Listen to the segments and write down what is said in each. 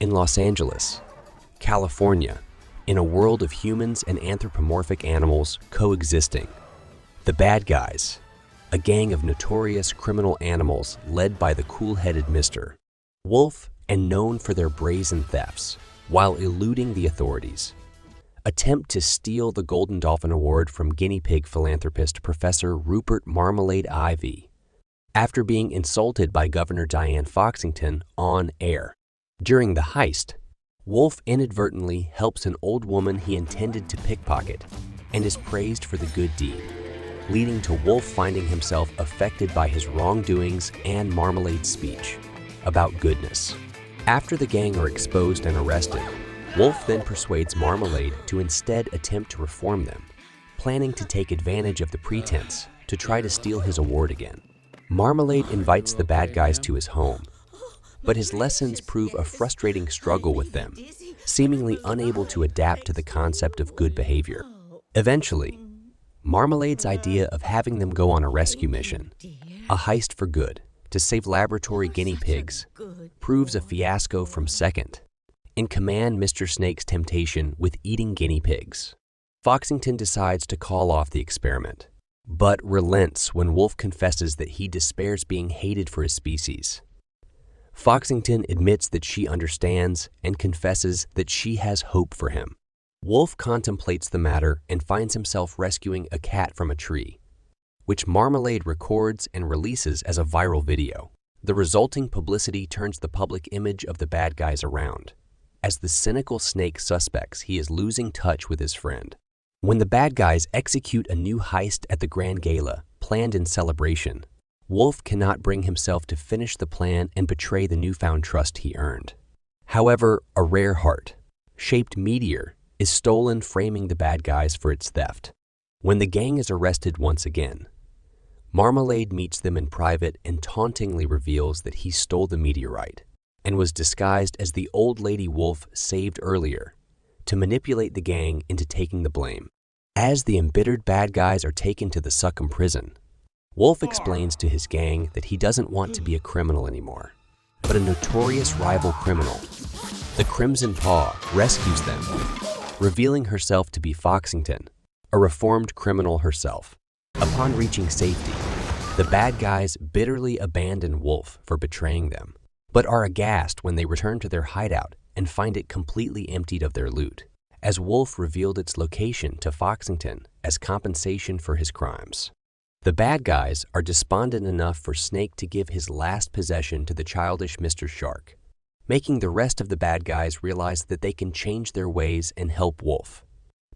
In Los Angeles, California, in a world of humans and anthropomorphic animals coexisting, the bad guys, a gang of notorious criminal animals led by the cool-headed Mr. Wolf and known for their brazen thefts while eluding the authorities, attempt to steal the Golden Dolphin Award from guinea pig philanthropist Professor Rupert Marmalade Ivy after being insulted by Governor Dianne Foxington on air. During the heist, Wolf inadvertently helps an old woman he intended to pickpocket and is praised for the good deed, leading to Wolf finding himself affected by his wrongdoings and Marmalade's speech about goodness. After the gang are exposed and arrested, Wolf then persuades Marmalade to instead attempt to reform them, planning to take advantage of the pretense to try to steal his award again. Marmalade invites the bad guys to his home, but his lessons prove a frustrating struggle with them, seemingly unable to adapt to the concept of good behavior. Eventually, Marmalade's idea of having them go on a rescue mission, a heist for good, to save laboratory guinea pigs, proves a fiasco from second in command Mr. Snake's temptation with eating guinea pigs. Foxington decides to call off the experiment, but relents when Wolf confesses that he despairs being hated for his species. Foxington admits that she understands and confesses that she has hope for him. Wolf contemplates the matter and finds himself rescuing a cat from a tree, which Marmalade records and releases as a viral video. The resulting publicity turns the public image of the bad guys around. As the cynical Snake suspects he is losing touch with his friend. When the bad guys execute a new heist at the Grand Gala, planned in celebration, Wolf cannot bring himself to finish the plan and betray the newfound trust he earned. However, a rare heart-shaped meteor is stolen, framing the bad guys for its theft. When the gang is arrested once again, Marmalade meets them in private and tauntingly reveals that he stole the meteorite and was disguised as the old lady Wolf saved earlier to manipulate the gang into taking the blame. As the embittered bad guys are taken to the Succum prison, Wolf explains to his gang that he doesn't want to be a criminal anymore, but a notorious rival criminal. The Crimson Paw rescues them, revealing herself to be Foxington, a reformed criminal herself. Upon reaching safety, the bad guys bitterly abandon Wolf for betraying them, but are aghast when they return to their hideout and find it completely emptied of their loot, as Wolf revealed its location to Foxington as compensation for his crimes. The bad guys are despondent enough for Snake to give his last possession to the childish Mr. Shark, making the rest of the bad guys realize that they can change their ways and help Wolf.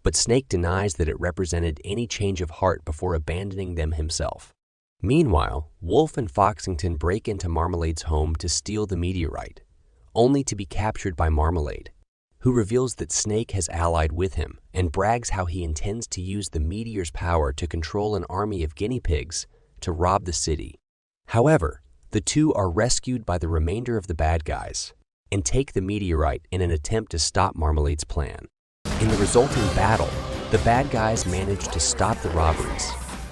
But Snake denies that it represented any change of heart before abandoning them himself. Meanwhile, Wolf and Foxington break into Marmalade's home to steal the meteorite, only to be captured by Marmalade, who reveals that Snake has allied with him and brags how he intends to use the meteor's power to control an army of guinea pigs to rob the city. However, the two are rescued by the remainder of the bad guys and take the meteorite in an attempt to stop Marmalade's plan. In the resulting battle, the bad guys manage to stop the robberies,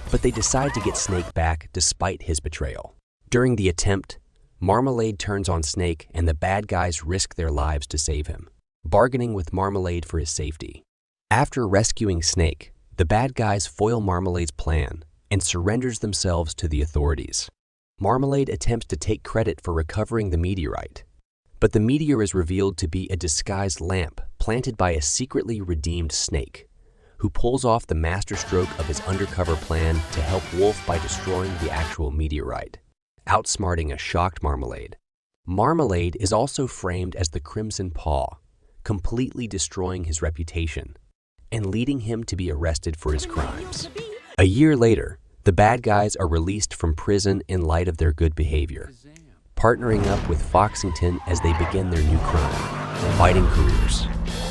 but they decide to get Snake back despite his betrayal. During the attempt, Marmalade turns on Snake and the bad guys risk their lives to save him, bargaining with Marmalade for his safety. After rescuing Snake, the bad guys foil Marmalade's plan and surrenders themselves to the authorities. Marmalade attempts to take credit for recovering the meteorite, but the meteor is revealed to be a disguised lamp planted by a secretly redeemed Snake, who pulls off the masterstroke of his undercover plan to help Wolf by destroying the actual meteorite, outsmarting a shocked Marmalade. Marmalade is also framed as the Crimson Paw, completely destroying his reputation and leading him to be arrested for his crimes. A year later, the bad guys are released from prison in light of their good behavior, partnering up with Foxington as they begin their new crime, fighting careers.